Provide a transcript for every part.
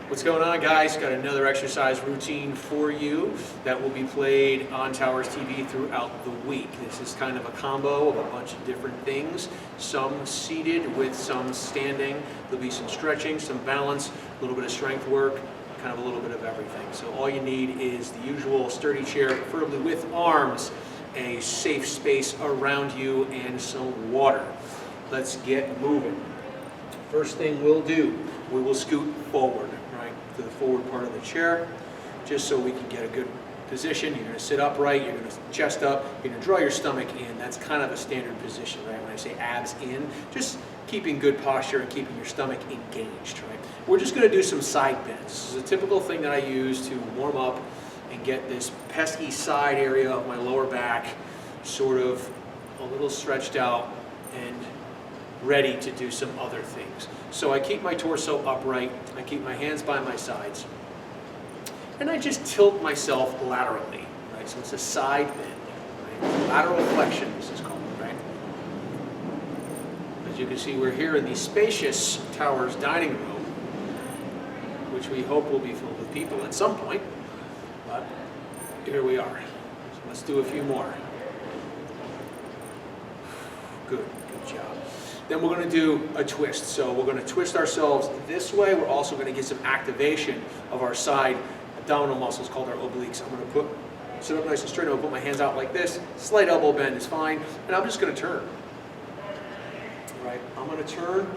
What's going on, guys? Got another exercise routine for you that will be played on Towers TV throughout the week. This is kind of a combo of a bunch of different things, some seated with some standing. There'll be some stretching, some balance, a little bit of strength work, kind of a little bit of everything. So all you need is the usual sturdy chair, preferably with arms, a safe space around you, and some water. Let's get moving. First thing we'll do, we will scoot forward, right, to the forward part of the chair, just so we can get a good position. You're going to sit upright, you're going to chest up, you're going to draw your stomach in. That's kind of a standard position, right? When I say abs in, just keeping good posture and keeping your stomach engaged, right? We're just going to do some side bends. This is a typical thing that I use to warm up and get this pesky side area of my lower back sort of a little stretched out and ready to do some other things. So I keep my torso upright, I keep my hands by my sides, and I just tilt myself laterally, right? So it's a side bend, right? Lateral flexion, this is called, right? As you can see, we're here in the spacious Towers dining room, which we hope will be filled with people at some point, but here we are. So let's do a few more. Good job. Then we're going to do a twist. So we're going to twist ourselves this way. We're also going to get some activation of our side abdominal muscles called our obliques. I'm going to sit up nice and straight. I'm going to put my hands out like this. Slight elbow bend is fine. And I'm just going to turn. All right. I'm going to turn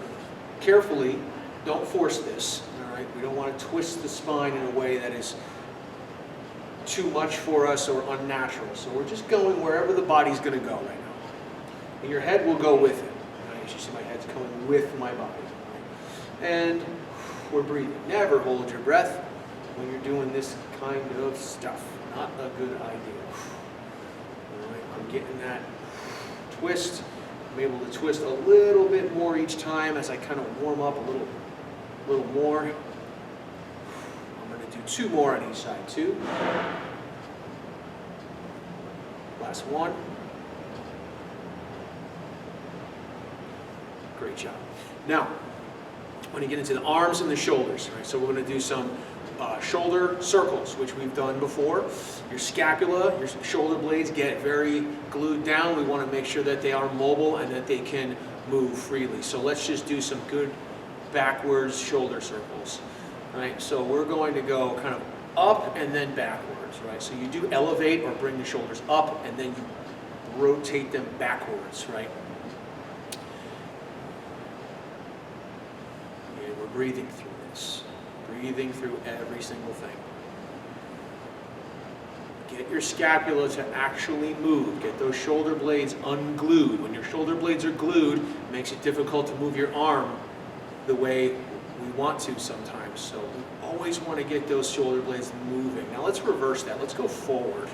carefully. Don't force this. All right. We don't want to twist the spine in a way that is too much for us or unnatural. So we're just going wherever the body's going to go right now. And your head will go with it. You see my head's coming with my body. And we're breathing. Never hold your breath when you're doing this kind of stuff. Not a good idea. All right, I'm getting that twist. I'm able to twist a little bit more each time as I kind of warm up a little more. I'm going to do two more on each side. Two. Last one. Great job. Now, when you get into the arms and the shoulders, right? So we're going to do some shoulder circles, which we've done before. Your scapula, your shoulder blades get very glued down. We want to make sure that they are mobile and that they can move freely. So let's just do some good backwards shoulder circles, right? So we're going to go kind of up and then backwards, right? So you do elevate or bring the shoulders up and then you rotate them backwards, right? Breathing through this, breathing through every single thing. Get your scapula to actually move. Get those shoulder blades unglued. When your shoulder blades are glued, it makes it difficult to move your arm the way we want to sometimes. So we always want to get those shoulder blades moving. Now let's reverse that. Let's go forward.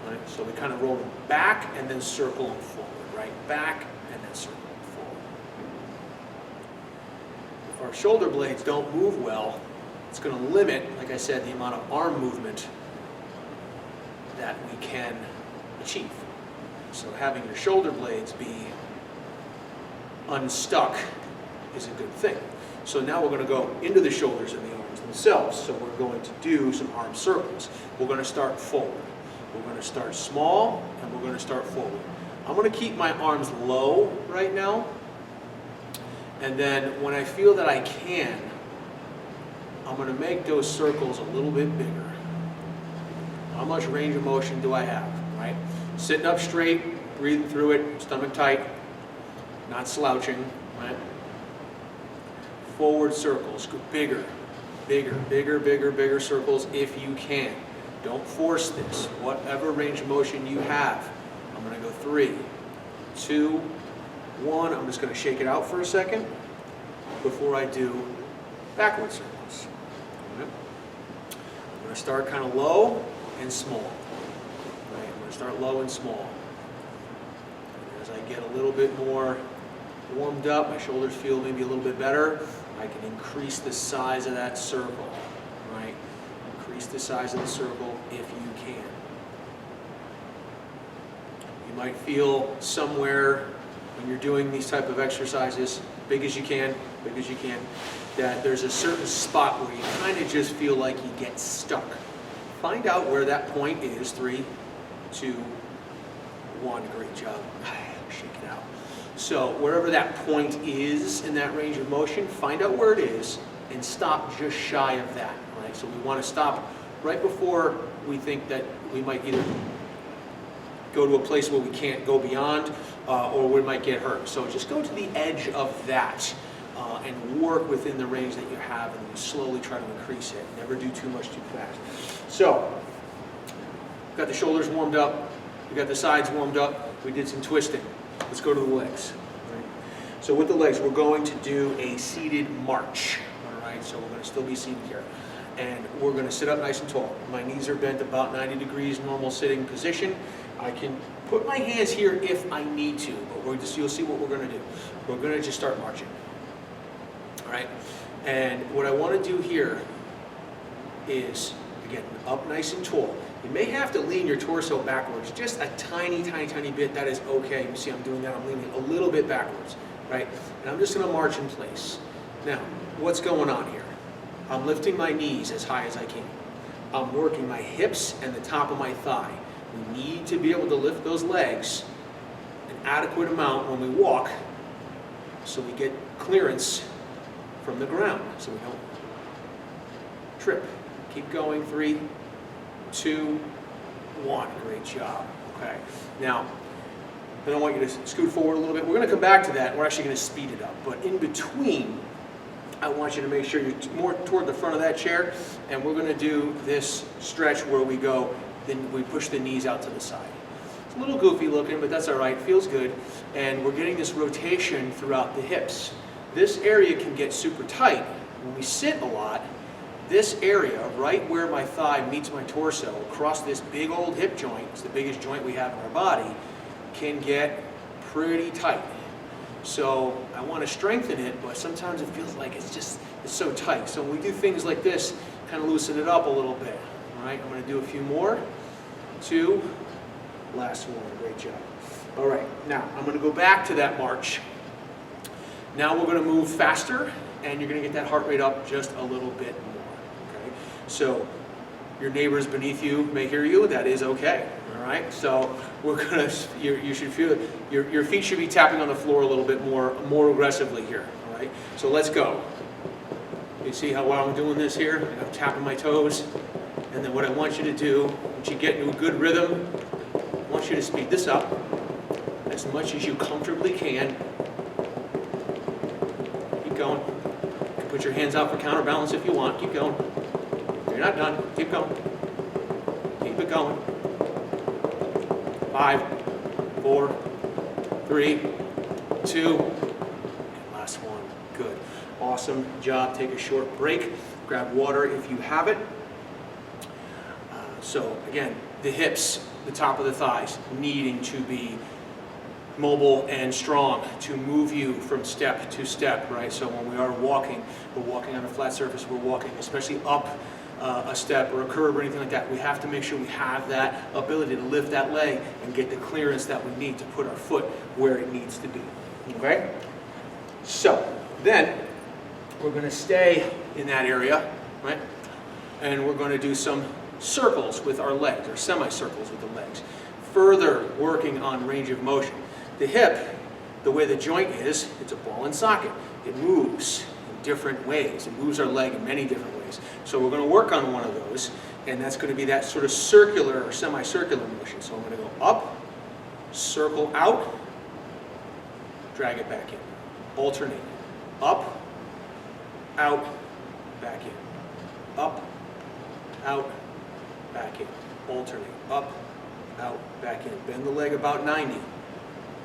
Right? So we kind of roll them back and then circle them forward. Right? Back and then circle. Our shoulder blades don't move well, it's going to limit, like I said, the amount of arm movement that we can achieve. So having your shoulder blades be unstuck is a good thing. So now we're going to go into the shoulders and the arms themselves. So we're going to do some arm circles. We're going to start forward. We're going to start small and we're going to start forward. I'm going to keep my arms low right now. And then when I feel that I can, I'm going to make those circles a little bit bigger. How much range of motion do I have, right? Sitting up straight, breathing through it, stomach tight, not slouching, right? Forward circles, go bigger, bigger, bigger, bigger, bigger circles if you can. Don't force this. Whatever range of motion you have. I'm going to go 3, 2, 1, I'm just going to shake it out for a second before I do backward circles. Right. I'm going to start kind of low and small. Right. I'm going to start low and small. And as I get a little bit more warmed up, my shoulders feel maybe a little bit better, I can increase the size of that circle. Right. Increase the size of the circle if you can. You might feel somewhere when you're doing these type of exercises, big as you can, big as you can, that there's a certain spot where you kind of just feel like you get stuck. Find out where that point is. 3, 2, 1. Great job. Shake it out. So wherever that point is in that range of motion, find out where it is and stop just shy of that. Right? So we want to stop right before we think that we might either go to a place where we can't go beyond or we might get hurt. So just go to the edge of that and work within the range that you have, and you slowly try to increase it. Never do too much too fast. So, got the shoulders warmed up, we got the sides warmed up, we did some twisting. Let's go to the legs. Right? So with the legs, we're going to do a seated march. All right, so we're going to still be seated here. And we're going to sit up nice and tall. My knees are bent about 90 degrees, normal sitting position. I can put my hands here if I need to, but you'll see what we're going to do. We're going to just start marching. All right, and what I want to do here is, again, up nice and tall. You may have to lean your torso backwards just a tiny, tiny, tiny bit. That is okay. You see I'm doing that. I'm leaning a little bit backwards, right? And I'm just going to march in place. Now, what's going on here? I'm lifting my knees as high as I can. I'm working my hips and the top of my thigh. We need to be able to lift those legs an adequate amount when we walk so we get clearance from the ground, so we don't trip. Keep going. 3, 2, 1. Great job. Okay. Now, I don't want you to scoot forward a little bit. We're going to come back to that. We're actually going to speed it up. But in between, I want you to make sure you're more toward the front of that chair, and we're going to do this stretch where we go, then we push the knees out to the side. It's a little goofy looking, but that's all right. It feels good. And we're getting this rotation throughout the hips. This area can get super tight. When we sit a lot, this area, right where my thigh meets my torso, across this big old hip joint, it's the biggest joint we have in our body, can get pretty tight. So I want to strengthen it, but sometimes it feels like it's so tight. So when we do things like this, kind of loosen it up a little bit. All right, I'm going to do a few more. 2, last one. Great job. All right, now I'm going to go back to that march. Now we're going to move faster, and you're going to get that heart rate up just a little bit more. Okay? So your neighbors beneath you may hear you. That is okay. All right. So we're going to. You should feel your feet should be tapping on the floor a little bit more aggressively here. All right. So let's go. You see how while I'm doing this here, I'm tapping my toes, and then what I want you to do, once you get into a good rhythm, I want you to speed this up as much as you comfortably can. Going. You can put your hands out for counterbalance if you want. Keep going. You're not done. Keep going. Keep it going. 5, 4, 3, 2. Last one. Good. Awesome job. Take a short break. Grab water if you have it. So again, the hips, the top of the thighs, needing to be mobile and strong to move you from step to step, right? So when we are walking, we're walking on a flat surface, we're walking especially up a step or a curb or anything like that. We have to make sure we have that ability to lift that leg and get the clearance that we need to put our foot where it needs to be, okay? So then we're going to stay in that area, right? And we're going to do some circles with our legs, or semicircles with the legs, further working on range of motion. The hip, the way the joint is, it's a ball and socket. It moves in different ways. It moves our leg in many different ways. So we're going to work on one of those, and that's going to be that sort of circular or semicircular motion. So I'm going to go up, circle out, drag it back in. Alternate. Up, out, back in. Up, out, back in. Alternate. Up, out, back in. Bend the leg about 90.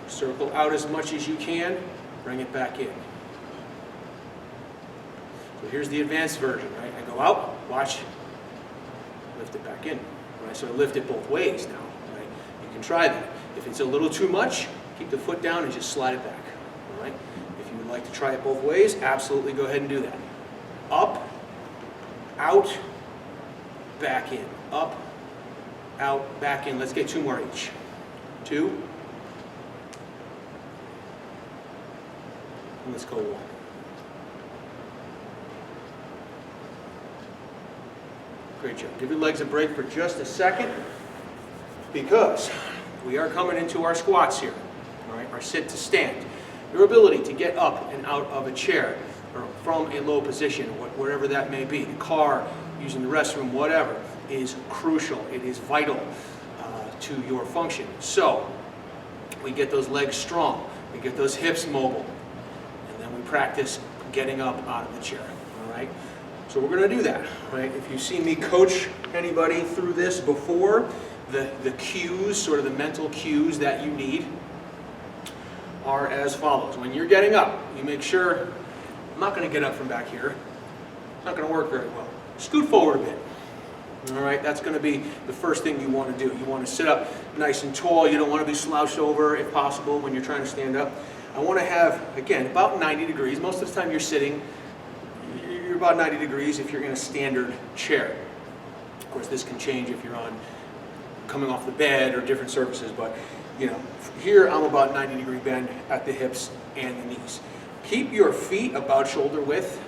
Circle out as much as you can, bring it back in. So here's the advanced version, right? I go out, watch, lift it back in. Right? So I lift it both ways now, right? You can try that. If it's a little too much, keep the foot down and just slide it back, all right? If you would like to try it both ways, absolutely go ahead and do that. Up, out, back in. Up, out, back in. Let's get 2 more each. 2. Let's go 1. Great job. Give your legs a break for just a second because we are coming into our squats here, all right, our sit to stand. Your ability to get up and out of a chair or from a low position, wherever that may be, the car, using the restroom, whatever, is crucial. It is vital to your function. So we get those legs strong, we get those hips mobile, and then we practice getting up out of the chair, all right? So we're going to do that, right? If you've seen me coach anybody through this before, the cues, sort of the mental cues that you need are as follows. When you're getting up, you make sure, I'm not going to get up from back here. It's not going to work very well. Scoot forward a bit. All right, that's going to be the first thing you want to do. You want to sit up nice and tall. You don't want to be slouched over if possible when you're trying to stand up. I want to have, again, about 90 degrees. Most of the time you're sitting, you're about 90 degrees if you're in a standard chair. Of course, this can change if you're on coming off the bed or different surfaces, but you know, here I'm about 90-degree bend at the hips and the knees. Keep your feet about shoulder width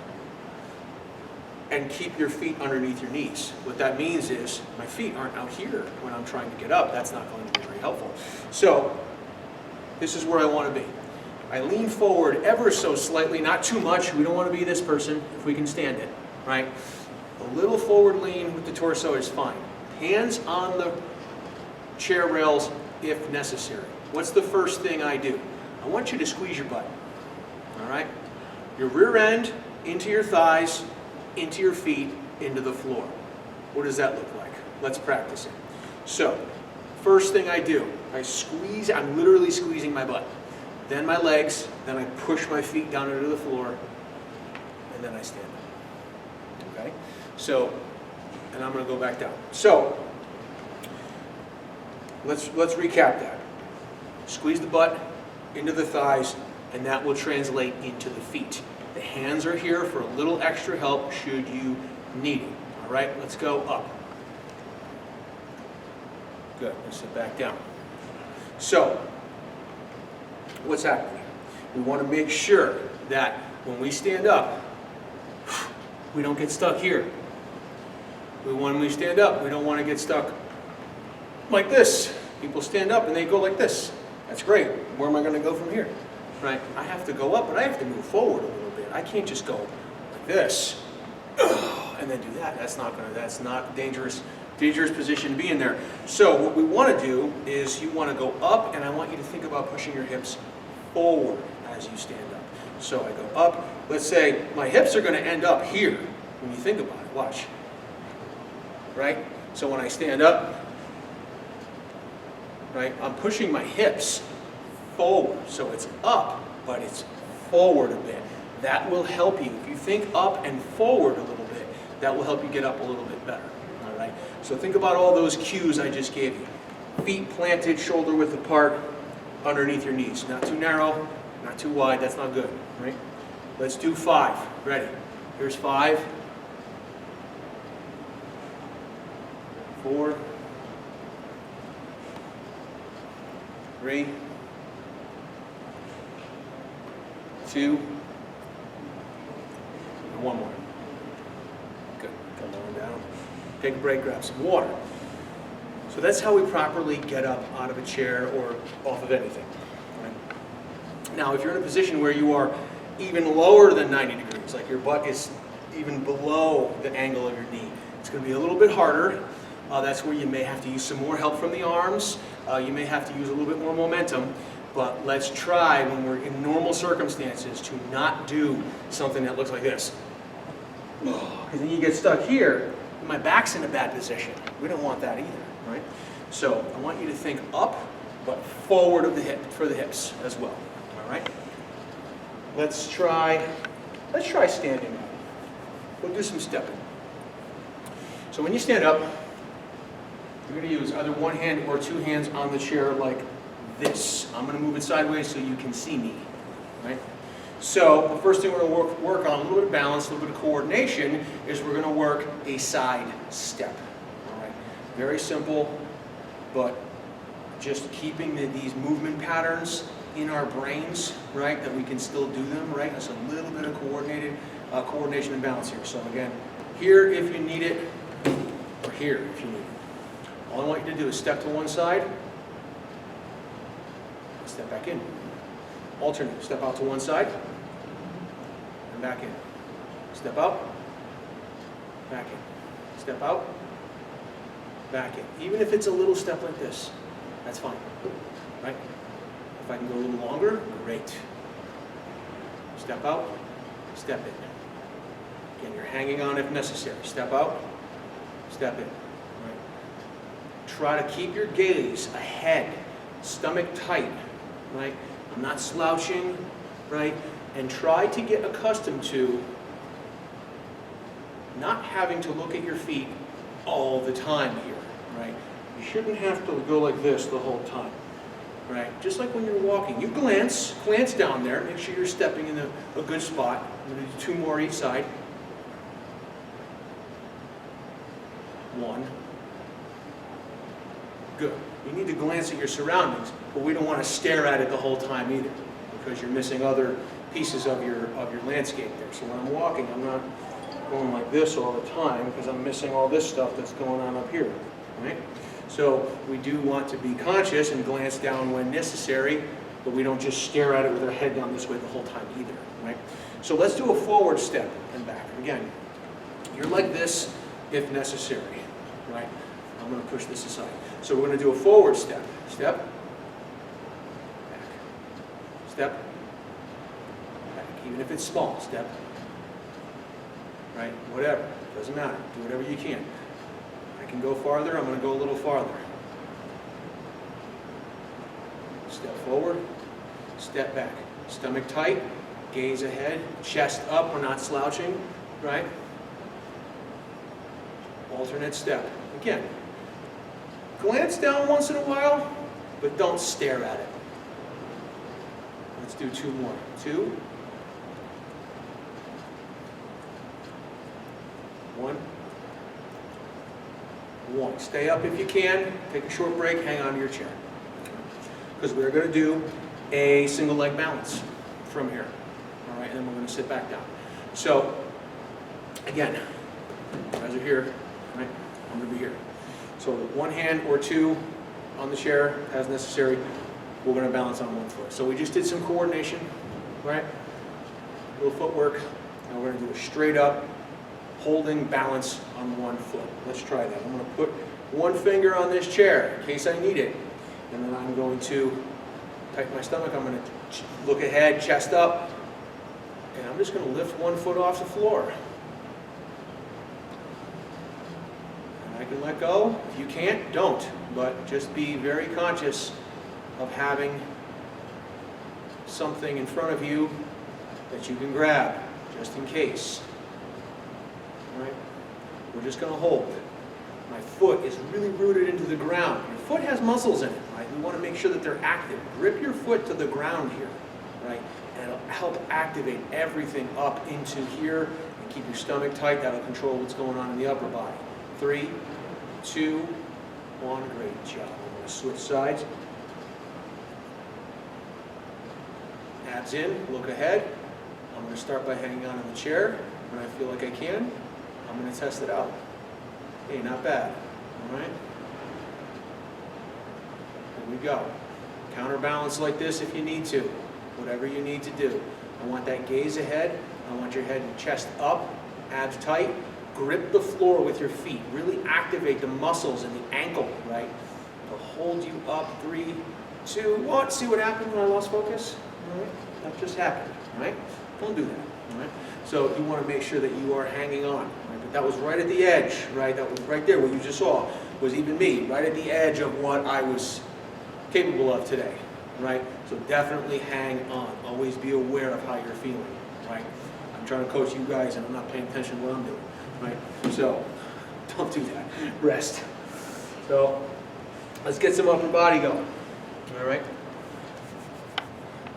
and keep your feet underneath your knees. What that means is my feet aren't out here when I'm trying to get up. That's not going to be very helpful. So this is where I want to be. I lean forward ever so slightly, not too much. We don't want to be this person if we can stand it, right? A little forward lean with the torso is fine. Hands on the chair rails if necessary. What's the first thing I do? I want you to squeeze your butt, all right? Your rear end into your thighs, into your feet, into the floor. What does that look like? Let's practice it. So, first thing I do, I squeeze, I'm literally squeezing my butt. Then my legs, then I push my feet down into the floor, and then I stand up, okay? So, and I'm gonna go back down. So, let's recap that. Squeeze the butt into the thighs, and that will translate into the feet. The hands are here for a little extra help should you need it. All right, let's go up. Good, let's sit back down. So, what's happening? We want to make sure that when we stand up, we don't get stuck here. When we stand up, we don't want to get stuck like this. People stand up and they go like this. That's great. Where am I going to go from here? Right? I have to go up, but I have to move forward a little bit. I can't just go like this and then do that. That's not dangerous position to be in there. So what we want to do is you want to go up, and I want you to think about pushing your hips forward as you stand up. So I go up. Let's say my hips are going to end up here when you think about it. Watch. Right? So when I stand up, right, I'm pushing my hips forward. So it's up, but it's forward a bit. That will help you. If you think up and forward a little bit, that will help you get up a little bit better. All right? So think about all those cues I just gave you. Feet planted, shoulder width apart, underneath your knees. Not too narrow, not too wide. That's not good. Right? Let's do 5. Ready? Here's 5. 4. 3. 2. And 1 more. Good. Come on down. Take a break, grab some water. So that's how we properly get up out of a chair or off of anything. Right? Now, if you're in a position where you are even lower than 90 degrees, like your butt is even below the angle of your knee, it's going to be a little bit harder. That's where you may have to use some more help from the arms. You may have to use a little bit more momentum. But let's try, when we're in normal circumstances, to not do something that looks like this. Because then you get stuck here, and my back's in a bad position. We don't want that either, right? So I want you to think up, but forward of the hip for the hips as well. All right? Let's try standing up. We'll do some stepping. So when you stand up, you're going to use either one hand or 2 hands on the chair like this. I'm going to move it sideways so you can see me. Right? So the first thing we're going to work on, a little bit of balance, a little bit of coordination, is we're going to work a side step. All right? Very simple, but just keeping these movement patterns in our brains, right, that we can still do them, right? That's a little bit of coordination and balance here. So again, here if you need it, here if you need it. All I want you to do is step to one side, step back in. Alternate, step out to one side, and back in. Step out, back in. Step out, back in. Even if it's a little step like this, that's fine, right? If I can go a little longer, great. Step out, step in. Again, you're hanging on if necessary. Step out, step in. Right? Try to keep your gaze ahead, stomach tight, right? I'm not slouching, right? And try to get accustomed to not having to look at your feet all the time here, right? You shouldn't have to go like this the whole time, right? Just like when you're walking, you glance down there, make sure you're stepping in a good spot. I'm going to do 2 more each side. 1. Good. You need to glance at your surroundings, but we don't want to stare at it the whole time either, because you're missing other pieces of your landscape there. So when I'm walking, I'm not going like this all the time because I'm missing all this stuff that's going on up here, right? So we do want to be conscious and glance down when necessary, but we don't just stare at it with our head down this way the whole time either, right? So let's do a forward step and back. Again, you're like this if necessary, right? I'm going to push this aside. So we're going to do a forward step. Step, back. Step, back. Even if it's small, step, right? Whatever, doesn't matter. Do whatever you can. I can go farther, I'm going to go a little farther. Step forward, step back. Stomach tight, gaze ahead, chest up, we're not slouching, right? Alternate step. Again, glance down once in a while, but don't stare at it. Let's do 2 more. 2. 1. 1. Stay up if you can. Take a short break. Hang on to your chair. Because we're going to do a single leg balance from here. All right, and then we're going to sit back down. So, again, you guys are here, right? I'm going to be here. So 1 hand or 2 on the chair as necessary. We're going to balance on 1 foot. So we just did some coordination, right? A little footwork. And we're going to do a straight up holding balance on 1 foot. Let's try that. I'm going to put 1 finger on this chair in case I need it. And then I'm going to tighten my stomach. I'm going to look ahead, chest up. And I'm just going to lift 1 foot off the floor. I can let go. If you can't, don't. But just be very conscious of having something in front of you that you can grab, just in case. All right? We're just going to hold. My foot is really rooted into the ground. Your foot has muscles in it, right? We want to make sure that they're active. Grip your foot to the ground here, right? And it'll help activate everything up into here and keep your stomach tight. That'll control what's going on in the upper body. 3, 2, 1. Great job. I'm going to switch sides. Abs in. Look ahead. I'm going to start by hanging on in the chair. When I feel like I can, I'm going to test it out. Hey, not bad. All right? Here we go. Counterbalance like this if you need to. Whatever you need to do. I want that gaze ahead. I want your head and chest up, abs tight. Grip the floor with your feet. Really activate the muscles in the ankle, right? To hold you up. 3, 2, 1. See what happened when I lost focus? All right? That just happened, right? Don't do that, all right? So you want to make sure that you are hanging on. Right? But that was right at the edge, right? That was right there. What you just saw was even me, right at the edge of what I was capable of today, right? So definitely hang on. Always be aware of how you're feeling, right? I'm trying to coach you guys and I'm not paying attention to what I'm doing. Right? So, don't do that. Rest. So, let's get some upper body going. All right?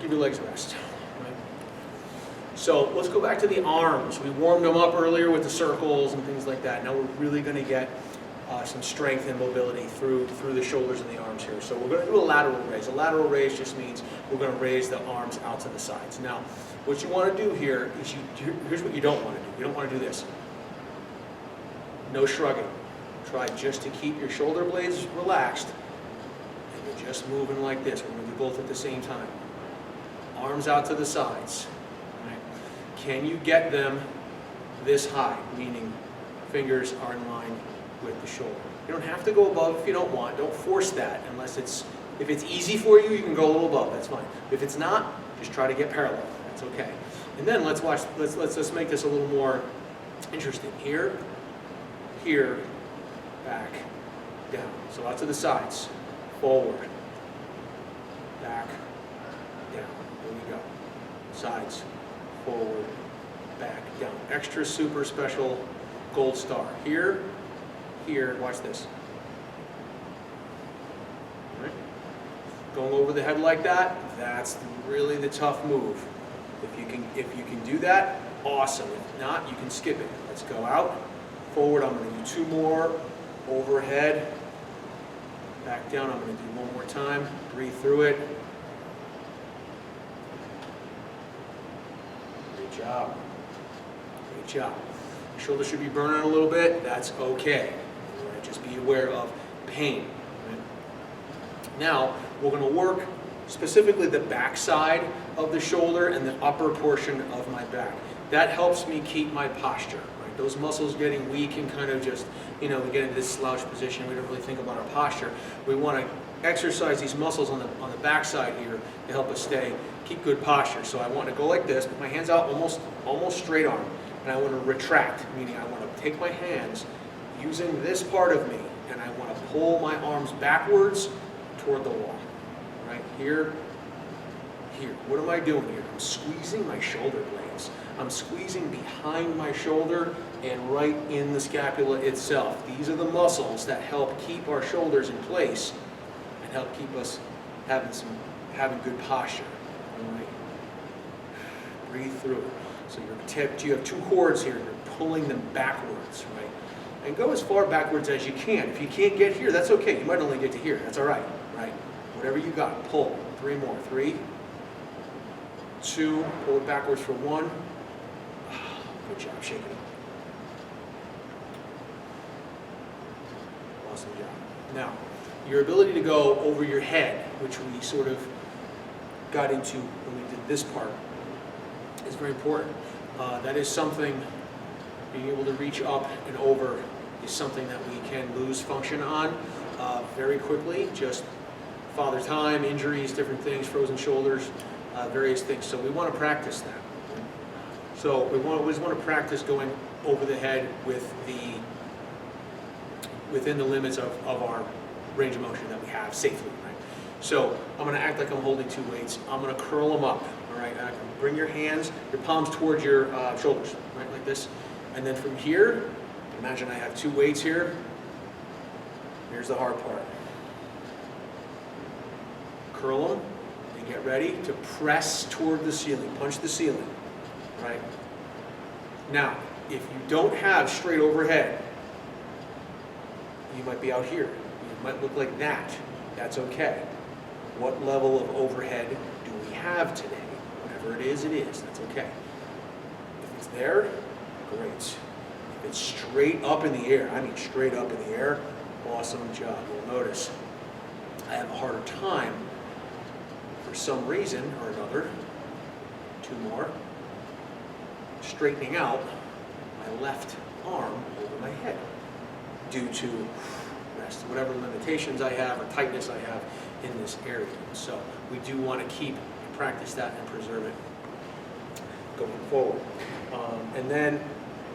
Give your legs a rest. Right? So, let's go back to the arms. We warmed them up earlier with the circles and things like that. Now we're really going to get some strength and mobility through the shoulders and the arms here. So, we're going to do a lateral raise. A lateral raise just means we're going to raise the arms out to the sides. Now, what you want to do here is here's what you don't want to do. You don't want to do this. No shrugging. Try just to keep your shoulder blades relaxed, and you're just moving like this. We're going to do both at the same time. Arms out to the sides. Right? Can you get them this high, meaning fingers are in line with the shoulder? You don't have to go above if you don't want. Don't force that unless if it's easy for you, you can go a little above. That's fine. If it's not, just try to get parallel. That's okay. And then let's make this a little more interesting. Here, here, back, down. So out to the sides, forward, back, down. There we go. Sides, forward, back, down. Extra super special gold star. Here, here, watch this. All right. Going over the head like that, that's really the tough move. If you can do that, awesome. If not, you can skip it. Let's go out, forward. I'm going to do 2 more. Overhead, back down. I'm going to do 1 more time. Breathe through it. Great job. Great job. Your shoulder should be burning a little bit. That's okay. All right, just be aware of pain. Right? Now, we're going to work specifically the back side of the shoulder and the upper portion of my back. That helps me keep my posture. Right? Those muscles getting weak and kind of just, we get into this slouch position. We don't really think about our posture. We want to exercise these muscles on the back side here to help us keep good posture. So I want to go like this, put my hands out almost straight arm, and I want to retract, meaning I want to take my hands using this part of me, and I want to pull my arms backwards toward the wall. Right here, here. What am I doing here? I'm squeezing my shoulder blades. I'm squeezing behind my shoulder and right in the scapula itself. These are the muscles that help keep our shoulders in place and help keep us having good posture. All right. Breathe through it. So you have 2 cords here. You're pulling them backwards, right? And go as far backwards as you can. If you can't get here, that's okay. You might only get to here. That's all right, right? Whatever you got, pull. 3 more. 3, 2, pull it backwards for 1. Good job, shake it up. Awesome job. Now, your ability to go over your head, which we sort of got into when we did this part, is very important. That is something, being able to reach up and over is something that we can lose function on very quickly. Just father time, injuries, different things, frozen shoulders, various things. So we want to practice that. So we always want to practice going over the head within the limits of our range of motion that we have safely. Right? So I'm going to act like I'm holding 2 weights. I'm going to curl them up. All right. I can bring your palms towards your shoulders, right, like this. And then from here, imagine I have 2 weights here. Here's the hard part. Curl them and get ready to press toward the ceiling, punch the ceiling, right? Now, if you don't have straight overhead, you might be out here. You might look like that. That's okay. What level of overhead do we have today? Whatever it is, that's okay. If it's there, great. If it's straight up in the air, I mean straight up in the air, awesome job. You'll notice I have a harder time for some reason or another, 2 more, straightening out my left arm over my head due to rest, whatever limitations I have or tightness I have in this area. So we do want to practice that and preserve it going forward. And then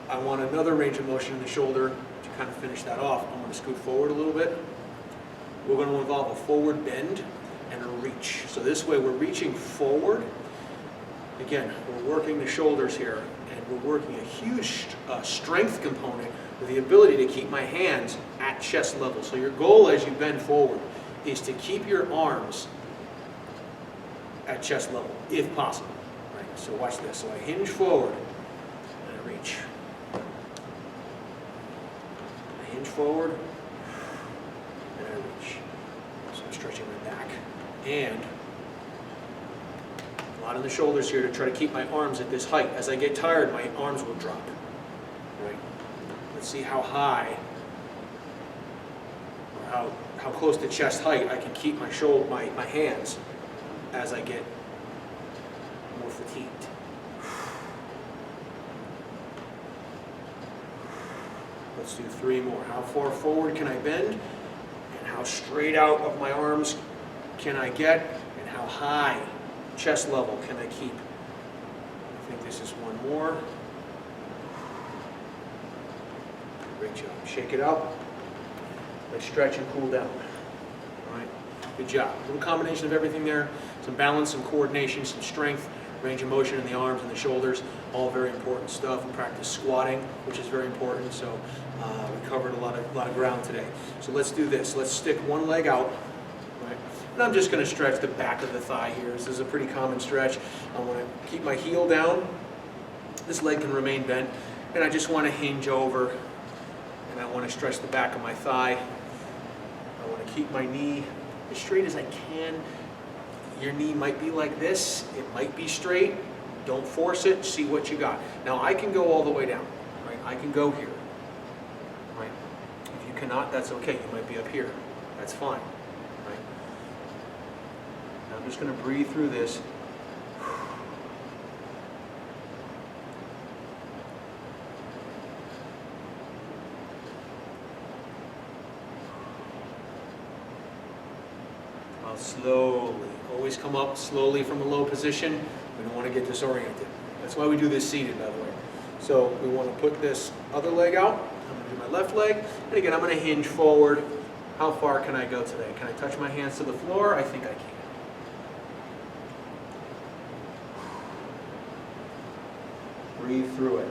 I want another range of motion in the shoulder to kind of finish that off. I'm going to scoot forward a little bit. We're going to involve a forward bend and a reach. So this way we're reaching forward. Again, we're working the shoulders here, and we're working a huge strength component with the ability to keep my hands at chest level. So your goal as you bend forward is to keep your arms at chest level, if possible. Right? So watch this. So I hinge forward, and I reach. I hinge forward, and I reach. So I'm stretching my back. And a lot of the shoulders here to try to keep my arms at this height. As I get tired, my arms will drop. Right? Let's see how high how close to chest height I can keep my hands as I get more fatigued. Let's do 3 more. How far forward can I bend? And how straight out of my arms can I get? And how high chest level can I keep? I think this is 1 more. Great job. Shake it out. Let's stretch and cool down. All right. Good job. A little combination of everything there. Some balance, some coordination, some strength, range of motion in the arms and the shoulders. All very important stuff. We practice squatting, which is very important. So we covered a lot of ground today. So let's do this. Let's stick one leg out. Right? And I'm just going to stretch the back of the thigh here. This is a pretty common stretch. I want to keep my heel down. This leg can remain bent. And I just want to hinge over. And I want to stretch the back of my thigh. I want to keep my knee as straight as I can. Your knee might be like this. It might be straight. Don't force it. See what you got. Now I can go all the way down. Right? I can go here. Right? If you cannot, that's okay. You might be up here. That's fine. Right? Now I'm just going to breathe through this. I'll slowly, always come up slowly from a low position. We don't want to get disoriented. That's why we do this seated, by the way. So we want to put this other leg out. I'm going to do my left leg. And again, I'm going to hinge forward. How far can I go today? Can I touch my hands to the floor? I think I can. Breathe through it.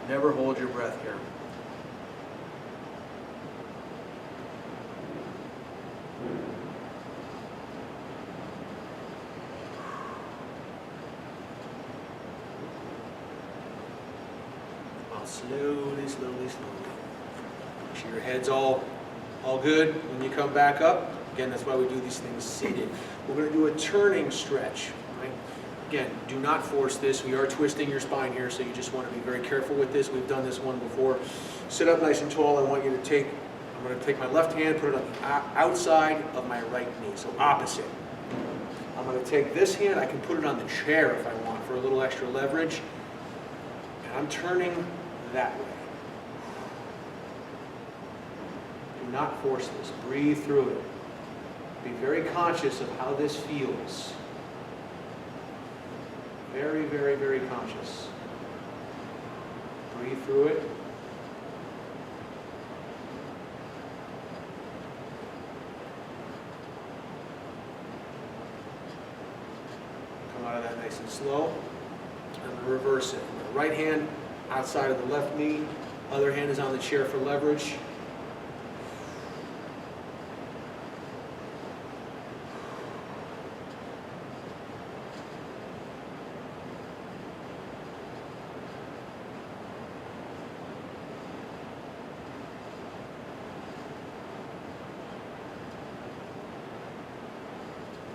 Never hold your breath here. Slowly, slowly, slowly. Make sure your head's all good when you come back up. Again, that's why we do these things seated. We're going to do a turning stretch. Right? Again, do not force this. We are twisting your spine here, so you just want to be very careful with this. We've done this one before. Sit up nice and tall. I'm going to take my left hand, put it on the outside of my right knee, so opposite. I'm going to take this hand. I can put it on the chair if I want for a little extra leverage. And I'm turning that way. Do not force this. Breathe through it. Be very conscious of how this feels. Very, very, very conscious. Breathe through it. Come out of that nice and slow. And reverse it. Right hand outside of the left knee, other hand is on the chair for leverage.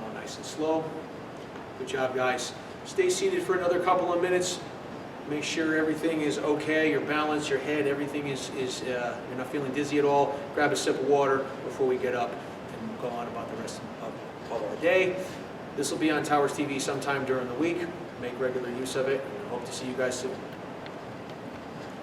All nice and slow. Good job, guys. Stay seated for another couple of minutes. Make sure everything is okay, your balance, your head, everything is you're not feeling dizzy at all. Grab a sip of water before we get up and go on about the rest of our day. This will be on Towers TV sometime during the week. Make regular use of it, and I hope to see you guys soon.